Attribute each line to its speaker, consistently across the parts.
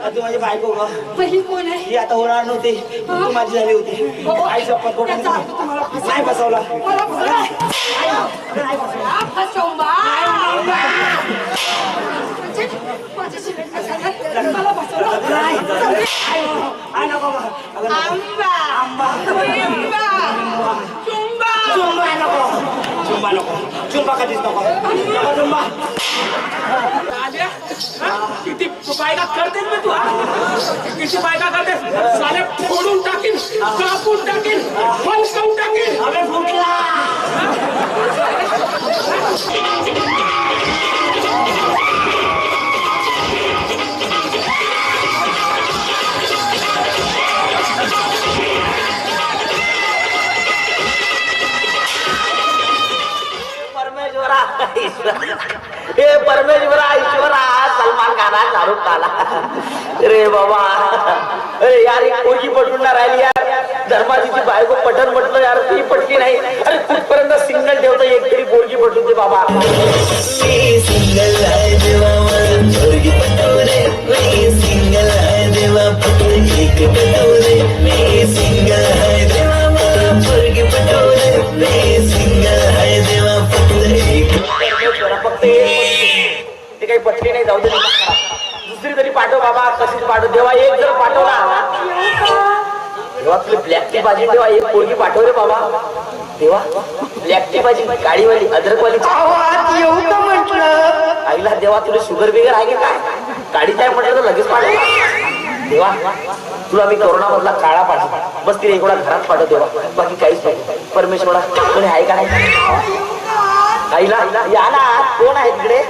Speaker 1: तू माझी बायको ग.
Speaker 2: पहिली कोण आहे?
Speaker 1: ही आता होणार नव्हती, तू माझी झाली होती. आई शपथ कोण नाही बसवला.
Speaker 2: मला बसवला. फसवंबा. माझ्याशी लग्न झालं, मला बसवलं.
Speaker 1: आई नको ग.
Speaker 2: आंबा.
Speaker 1: आंबा.
Speaker 2: चुंबा.
Speaker 1: चुंबा नको. चुंबा नको. चुंबा कधीच नको. नको चुंबा.
Speaker 3: किती बायका करतेस ना तू? किती बायका करतेस? साले फोडून टाकीन, कापून टाकीन, फलकावून टाकीन.
Speaker 1: अबे फुटला. परमेश्वरा हे परमेश्वरा ईश्वरा सलमान खान शाहरुख खाला रे बाबा. अरे यार ही पोरगी पटून ना राहिली यार. धर्माजीची बायको पटन म्हटलं यार, ती पटली नाही. अरे कुठपर्यंत सिंगल ठेवता एक तरी पोरगी पटून दे बाबा.
Speaker 4: मी सिंगल आहे देवा मला पोरगी पटवले. मी सिंगल आहे देवा फक्त एक पटवले. मी सिंगल आहे देवा मला पोरगी पटवले. मी सिंगल आहे देवा फक्त एक.
Speaker 1: परमेश्वरा फक्त ते काही पटली नाही, जाऊ दे. दुसरी तरी पाठव बाबा, कशीच पाठव देवा. एक जर पाठवला तेव्हा तुला ब्लॅक टी भाजी तेव्हा एक पोरगी पाठव रे बाबा. तेव्हा ब्लॅक टी भाजी, काळीवाली, अद्रकवाली
Speaker 2: येऊ का म्हटलं?
Speaker 1: आईला देवा तुला शुगर बिगर आहे की काय? काळी काय म्हटलं तर लगेच पाठव देवा. तुला मी कोरोना मधला काळा पाठव, बस तिला एवढा घरात पाठव देवा, बाकी काहीच नाही. परमेश्वरा कोणी आहे का नाही? आईला या ना, कोण आहे तिकडे?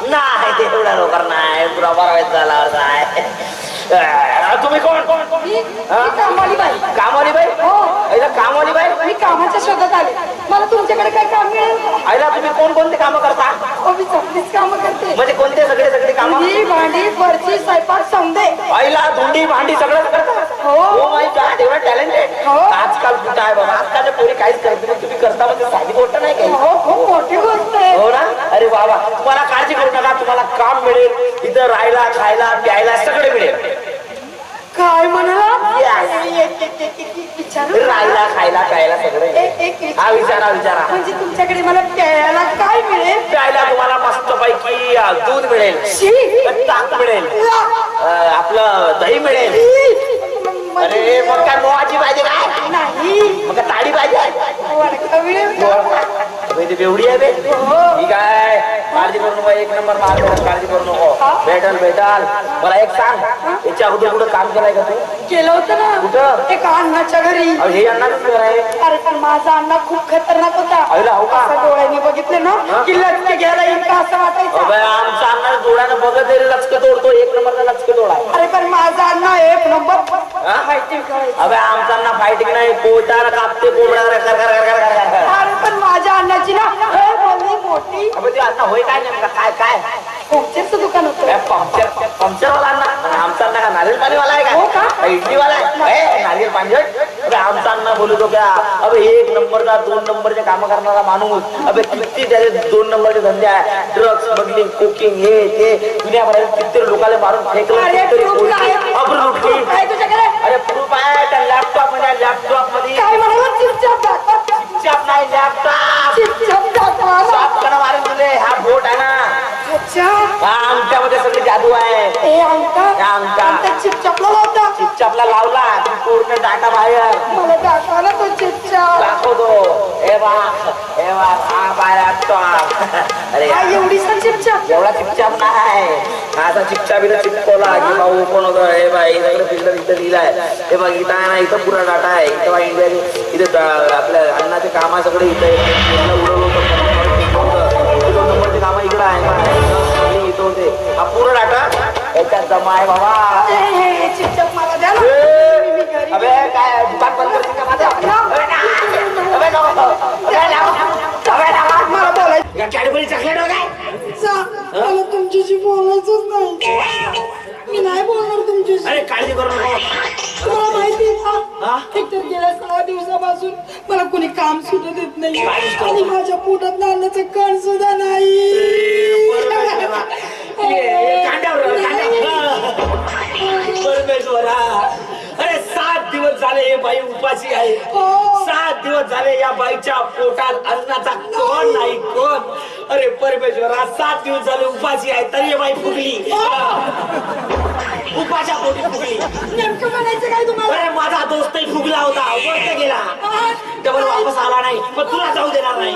Speaker 1: नाही ते एवढा लवकर नाही, तुला बरा झाला नाही. तुम्ही कोण?
Speaker 2: कामवाली बाई.
Speaker 1: कामवाली बाई?
Speaker 2: हो.
Speaker 1: आईला कामवाली बाई?
Speaker 2: मी कामाच्या शोधात आले. मला तुमच्याकडे काय काम मिळेल?
Speaker 1: आईला तुम्ही कोणते काम करता?
Speaker 2: मी चपलीच काम करते.
Speaker 1: म्हणजे कोणते सगळे काम?
Speaker 2: धुंडी, भांडी, फरशी, स्वयंपाक, समदे.
Speaker 1: आईला धुंडी भांडी सगळं करता?
Speaker 2: हो.
Speaker 1: माय गॉड, एवढं टॅलेंटेड.
Speaker 2: हो.
Speaker 1: आजकाल कुठं आहे बाबा, आजकालच्या पोरी काहीच करत नाही, तुम्ही करता म्हणजे साधी गोष्ट नाही काही.
Speaker 2: हो, खूप मोठी गोष्ट आहे.
Speaker 1: हो ना? अरे बाबा, तुम्हाला काळजी करू नका, तुम्हाला काम मिळेल, इथं राहायला, खायला, प्यायला सगळे मिळेल.
Speaker 2: काय म्हणाला?
Speaker 1: राहायला, खायला, प्यायला सगळं. हा विचारा.
Speaker 2: म्हणजे तुमच्याकडे मला प्यायला काय मिळेल?
Speaker 1: प्यायला तुम्हाला मस्त पैकी दूध मिळेल, ताक मिळेल, आपलं दही मिळेल. अरे मग काय मोहाची पाहिजे काय?
Speaker 2: नाही.
Speaker 1: मग काय ताडी पाहिजे?
Speaker 2: वडका मिळेल का?
Speaker 1: बेवडी आहे बे. ठीक आहे, काळजी करू नको, एक नंबर मार्ग, काळजी करू नको. भेटल. मला एक सांग, याच्या अगोदर कुठं काम केलंय का तू?
Speaker 2: केलं होतं ना.
Speaker 1: कुठं?
Speaker 2: एका अण्णाच्या घरी.
Speaker 1: हे अण्णाच घर आहे.
Speaker 2: अरे पण माझा अण्णा खूप खतरनाक होता.
Speaker 1: आईला हो का?
Speaker 2: असं डोळ्याने बघितलं ना की लचके घ्यायला येईल का असं वाटायचं.
Speaker 1: आमचा अण्णा डोळ्यानं बघत लचक तोडतो, एक नंबरचा लचक तोडा.
Speaker 2: अरे पण माझा अण्णा एक नंबर फायटिंग करायचा.
Speaker 1: अबे आमचा अण्णा फायटिंग नाही, पोटाला कापते कोंबडा.
Speaker 2: अरे पण माझ्या अण्णाची ना मोठी.
Speaker 1: अबे ते अण्णा होय काय नेमका? काय
Speaker 2: पंक्चरचं दुकान होतं.
Speaker 1: पंक्चरवाला अण्णा? आमचा अण्णा का नारियल पाणीवाला आहे
Speaker 2: हो का?
Speaker 1: का? इडलीवाला आहे? नारियल पाणी. अबे आमचा अण्णा बोलतो क्या? अबे एक नंबरचा 2 नंबरचे काम करणारा माणूस. अबे किती त्याचे 2 नंबरचे धंदे आहे, ड्रग्स, स्मगलिंग, कुकिंग, हे ते दुनियाभरात किती लोकांना मारून फेकलं.
Speaker 2: अरे प्रूफ आहे तुझ्याकडे?
Speaker 1: अरे प्रूफ आहे त्या लॅपटॉप मध्ये. लॅपटॉप मध्ये
Speaker 2: काय म्हणाला? चिपचाप
Speaker 1: नाही, लॅपटॉप साफ करा मारेल तुले. हा बोट आहे ना,
Speaker 2: अच्छा.
Speaker 1: हा अंगठ्यामध्ये सगळी जादू आहे. अंगठा
Speaker 2: चिपचापला लावता.
Speaker 1: चिपचापला लावला की पूर्ण डाटा बाहेर
Speaker 2: मला दाखवा तो चिपचाप.
Speaker 1: दाखवतो. हे बा हा बाय लॅपटॉप. अरे
Speaker 2: एवढी सा चिपचाप?
Speaker 1: एवढा चिपचाप नाही, असा चिपचाप इथं चिपकवला की भाऊ कोण होतं. हे बाई इथं फिल्डर इथं लिहिलाय. हे बघ इथं आहे ना, इथं पुरा डाटा आहे. इथं इंडिया इथं आपल्या अन्नाचे काम सगळे इथं उडवलं होतं. 2 नंबरचे काम इकडं आहे, इथं होते. हा पूर्ण डाटा याच्यात जमा आहे बाबा.
Speaker 2: चिपचाप मला द्या ना.
Speaker 1: अबे काय दुकान बंद करते का माझं?
Speaker 2: मला बोलायचं.
Speaker 1: कॅडबरी चॉकलेट काय?
Speaker 2: मला तुमच्याशी बोलायचंच नाही. मी नाही बोलणार तुमच्याशी.
Speaker 1: अरे काळजी करू नको.
Speaker 2: मला माहिती आहे का, एक तर गेल्या 6 दिवसापासून मला कोणी काम सुद्धा देत नाही आणि माझ्या पोटात अन्नाचं कण सुद्धा नाही.
Speaker 5: परमेश्वरा, अरे 7 दिवस झाले हे बाई उपाशी आहे. 7 दिवस झाले या बाईच्या पोटात अन्नाचा कोण नाही कोण. अरे परमेश्वरा, 7 दिवस झाले उपाशी आहे तरी हे बाई फुगली. उपाशा पोटी फुगली.
Speaker 2: नेमकं म्हणायचं काय तुम्हाला?
Speaker 5: अरे माझा दोस्तही फुगला होता, वरती गेला, डबल वापस आला नाही. पण तुला जाऊ देणार नाही.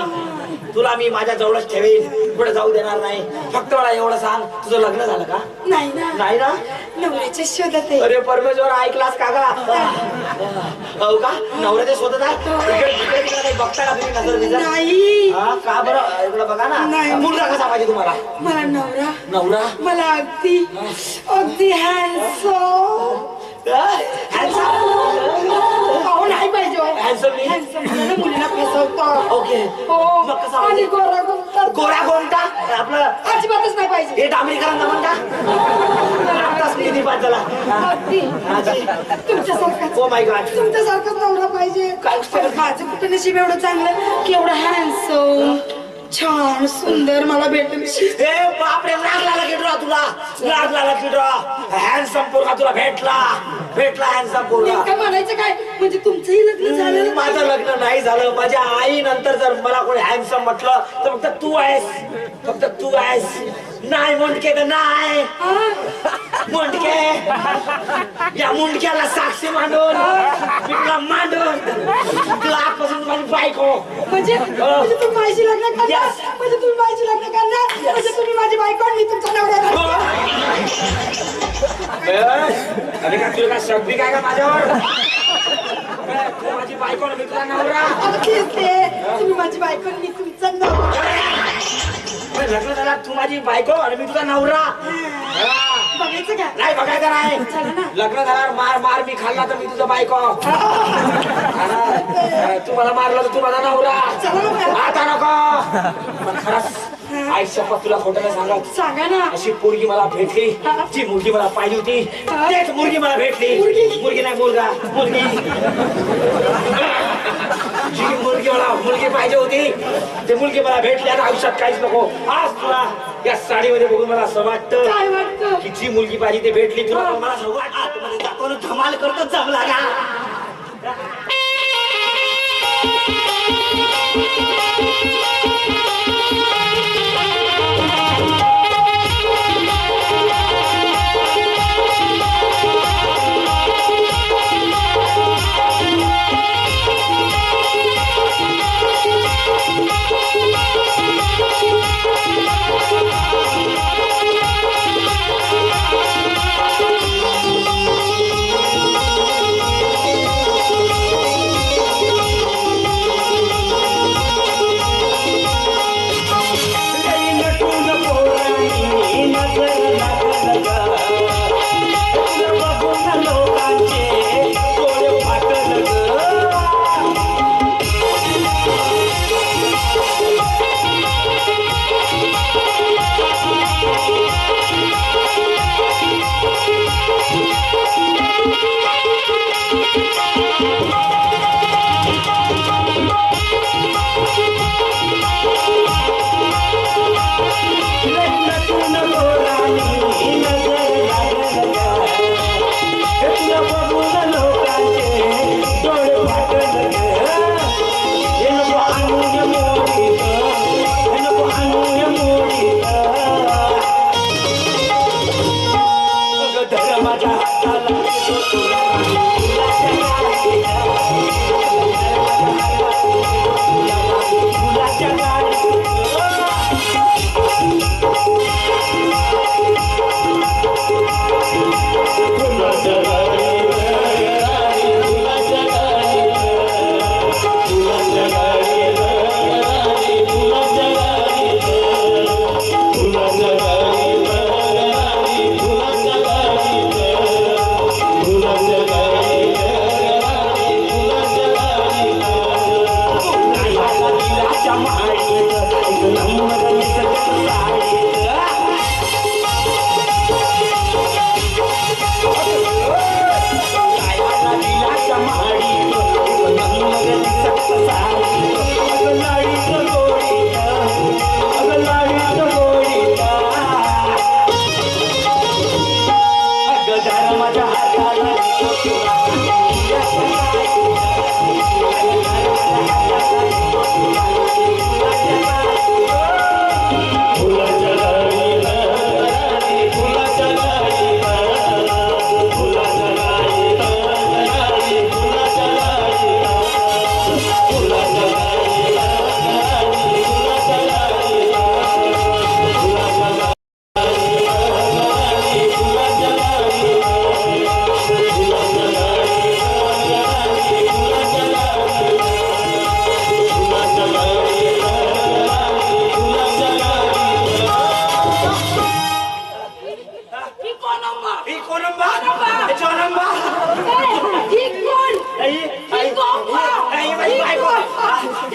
Speaker 5: तुला मी माझ्या जवळच ठेवेन, पुढे जाऊ देणार नाही. फक्त मला एवढं सांग, तुझं लग्न झालं का?
Speaker 2: नाही ना.
Speaker 5: नाही ना?
Speaker 2: नवऱ्याच्या शोधात आहे.
Speaker 5: अरे परमेश्वर, ऐकलास का गा? हो का? नवऱ्याच्या शोधात आहे? इकडे तिकडे काही बघता का तुम्ही नजर बिजर?
Speaker 2: नाही.
Speaker 5: हा, का बरं? इकडे बघा ना.
Speaker 2: नाही.
Speaker 5: मुलगा कसा पाहिजे तुम्हाला?
Speaker 2: मला नवरा
Speaker 5: नवरा
Speaker 2: मला अगदी अगदी हॅन्डसम अहो नाही पाहिजे
Speaker 5: Handsome नाही?
Speaker 2: हॅन्डसम मुलीला फसवतो.
Speaker 5: ओके.
Speaker 2: हो
Speaker 5: मग कसा
Speaker 2: आणि
Speaker 5: पाहिजे?
Speaker 2: गोरा गुंता
Speaker 5: गोरा कोणता? आपलं
Speaker 2: अजिबातच नाही पाहिजे.
Speaker 5: हे डांबरीकरांना म्हणता? आत्ताच किती पाच झाला.
Speaker 2: अगदी तुमच्यासारखाच
Speaker 5: ओ माय गॉड.
Speaker 2: तुमच्यासारखाच नवरा पाहिजे.
Speaker 5: काय?
Speaker 2: माझं कुठं नशीब एवढं चांगलं की एवढं हॅन्डसम छान सुंदर मला भेटेल.
Speaker 5: ए बापरे, लागला किड्रा तुला. लागला किड्रा. हँडसम पोरगा तुला भेटला. हँडसम पोरगा.
Speaker 2: नेमकं म्हणायचं काय म्हणजे तुमचंही लग्न झालं?
Speaker 5: माझं लग्न नाही झालं. माझ्या आई नंतर जर मला कोणी हँडसम म्हटलं तर फक्त तू आहेस. फक्त तू आहेस. नाही मुंडके तर नाही. मुंडके, या मुंडक्याला साक्षी मांडून तुला मांडून तुला आजपासून माझी बायको.
Speaker 2: म्हणजे तुम्ही माझी लग्न करणार?
Speaker 5: Yes.
Speaker 2: म्हणजे तुम्ही माझी लग्न करणार? म्हणजे तुम्ही माझी बायको आणि मी तुमचा नवरा.
Speaker 5: अरे का तुला शक्ती काय का माझ्यावर? तू माझी बायको आणि मी तुला नवरा.
Speaker 2: अगदीच ते. तुम्ही माझी बायको आणि मी तुमचा नवरा.
Speaker 5: लग्न झाला, तू माझी बायको आणि मी तुझा नवरा.
Speaker 2: बघायचं का?
Speaker 5: नाही बघायचं नाही.
Speaker 2: चला ना.
Speaker 5: लग्न झाल्यावर मार मार मी खाल्ला तर मी तुझा बायको. तू मला मारला तर तू माझा नवरा. आता नको. पण खरंच आई शपथ तुला खोटं नाही सांगत.
Speaker 2: सांगा ना.
Speaker 5: अशी पोरगी मला भेटली, जी मुलगी मला पाहिजे होती तेच मुलगी मला भेटली. मुलगी नाही, मुलगा. मुलगी. जी मुलगी पाहिजे होती ती मुलगी मला भेटली. आता आयुष्यात काहीच नको. आज तुला या साडीमध्ये बघून मला असं वाटतं
Speaker 2: काय वाटतं?
Speaker 5: की जी मुलगी पाहिजे ती भेटली. तुला पण मला असं वाटतं आतमध्ये जातो ना, धमाल करतो जमला का.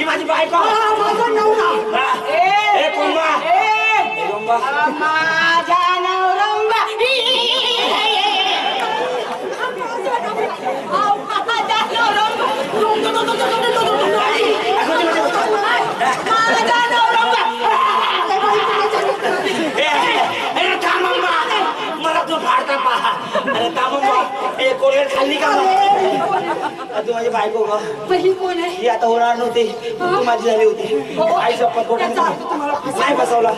Speaker 5: ही माझी बायको.
Speaker 2: माझा नवरा.
Speaker 5: ए कोंबा. ए कोंबा.
Speaker 2: माझा नवरंबा.
Speaker 5: मला तू फाडता पहा. अरे थांबा. ए कोलगेट खाल्ली का तू माझी बायको का?
Speaker 2: पहिली कोण आहे?
Speaker 5: ही आता होणार नव्हती. तू माझी झाली होती. आई शपथ बोट नाही बसवला.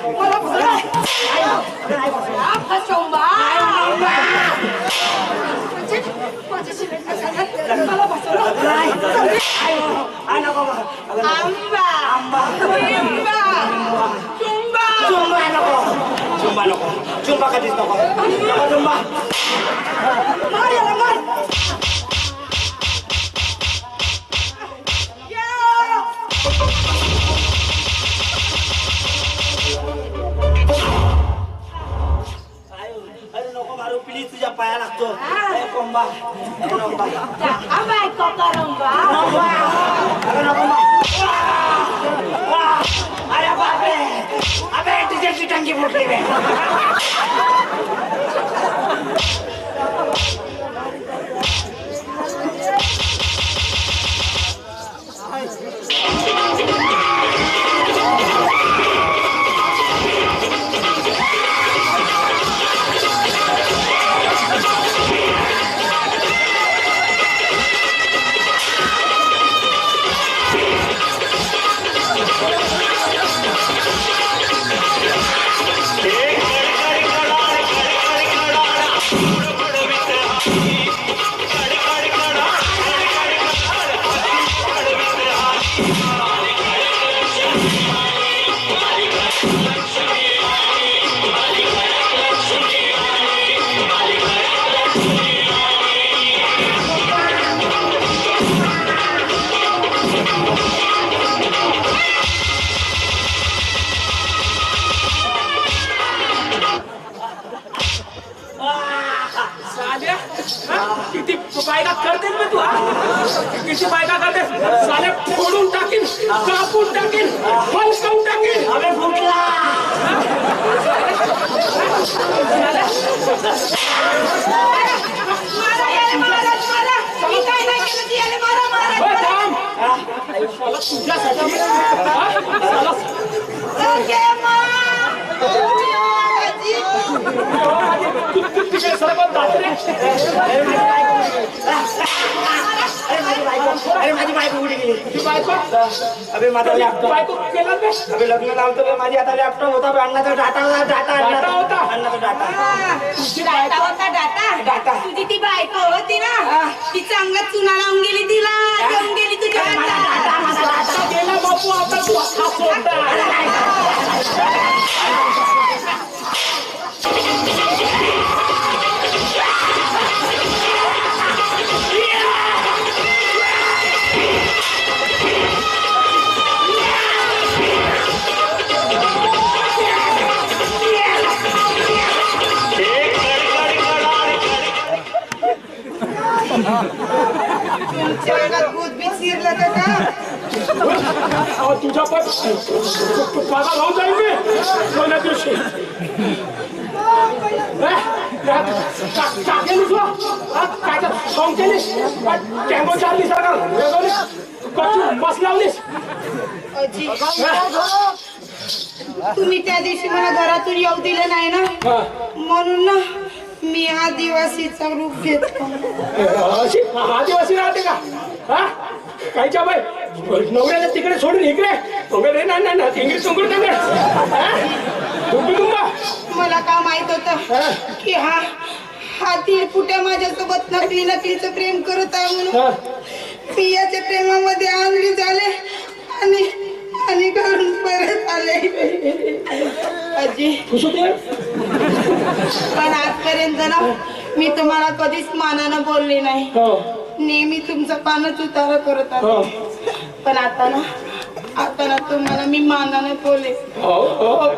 Speaker 5: चुंबा नको. चुंबा कधीच नको. चुंबा. अरे नको मारू प्लीज तुझ्या पाया लागतो. कोंबा अरे बापरे. अबे डिझेलची टंकी फुटली बे.
Speaker 3: किती बायका करतेस मी तू किती बायका करतेस साले फोडून टाकीन कापून टाकीन फलकावून टाकीन
Speaker 5: अबे फुटला
Speaker 3: तुझ्यासाठी
Speaker 5: अरे माझी बायको कुठे गेली? अबे माझा लॅपटॉप
Speaker 3: बायको केला बे
Speaker 5: अबे लग्न लावतो बे माझी आता लॅपटॉप होता बे अण्णाचा डाटा होता
Speaker 3: डाटा होता?
Speaker 5: अण्णाचा डाटा
Speaker 2: डाटा होता डाटा तुझी ती बायको होती ना ती चांगला चुना लावून गेली तिला घेऊन गेली तुझ्या
Speaker 3: डाटा गेला बापू आता तू असा सोडता तुझ्या पण माझा भाऊ जाईल मी कोणत्या दिवशी टाकेली तुला काय सॉंग केलीस टँगो चाललीस बस लावलीस
Speaker 2: तुम्ही त्या दिवशी मला घरातून येऊ दिलं नाही ना म्हणून ना मी आदिवासीचा रूप घेतला
Speaker 3: आदिवासी राहते का हा कायच्या बाई नवऱ्याला तिकडे सोडून इकडे वगैरे ना इंग्लिश
Speaker 2: मला का माहित होत की हा ती कुठे माझ्यासोबत नकलीचं प्रेम करत आहे म्हणून मी याच्या प्रेमामध्ये आंधळी झाले आणि घरून परत आले आजी पण आजपर्यंत ना मी तुम्हाला कधीच मानानं बोलले नाही नेहमी तुमचं पानच उतारा करत आले पण आता ना तुम्हाला मी मानानं बोले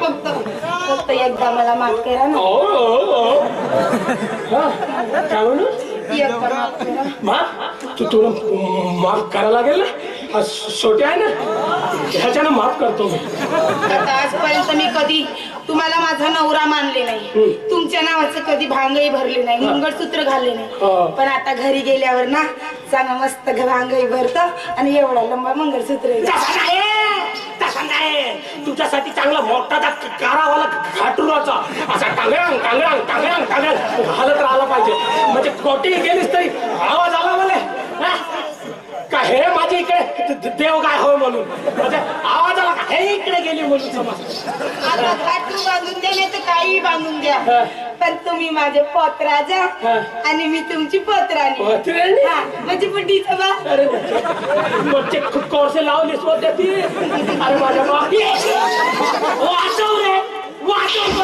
Speaker 2: फक्त एकदा मला माफ करा ना
Speaker 3: काय म्हणू
Speaker 2: एकदा माफ करा
Speaker 3: तुला माफ करायला लागेल ना हा छोटे आहे ना ह्याच्यानं माफ करतो मी.
Speaker 2: आता आजपर्यंत मी कधी तुम्हाला माझा नवरा मानले नाही, तुमच्या नावाचं कधी भांगही भरले नाही, मंगळसूत्र घालले नाही. पण आता घरी गेल्यावर ना सांगा मस्त भांगही भरत आणि एवढा लंबा मंगळसूत्र आहे.
Speaker 3: तसा नाही, तुझ्यासाठी चांगला मोठा कारावाला घाटुराचा असा टांगळांग टांगळांग टांगळांग टांगळांग घालत राहिला पाहिजे. म्हणजे कोठेही गेलीस तरी आवाज आला मला का हे माझी इकडे देव काय होय म्हणून, म्हणजे आवाज आला का हे इकडे गेली म्हणून समज.
Speaker 2: आता घाटू बांधून द्या नाही तर काही बांधून द्या, पण तुम्ही माझे पोतराजा आणि मी तुमची पोतराणी.
Speaker 3: पोतराणी?
Speaker 2: हा, म्हणजे बुड्डीचा बा.
Speaker 3: अरे म्हणजे खूप कोरसे लावलीस होते ती. अरे माझ्या वाचव रे वाचव.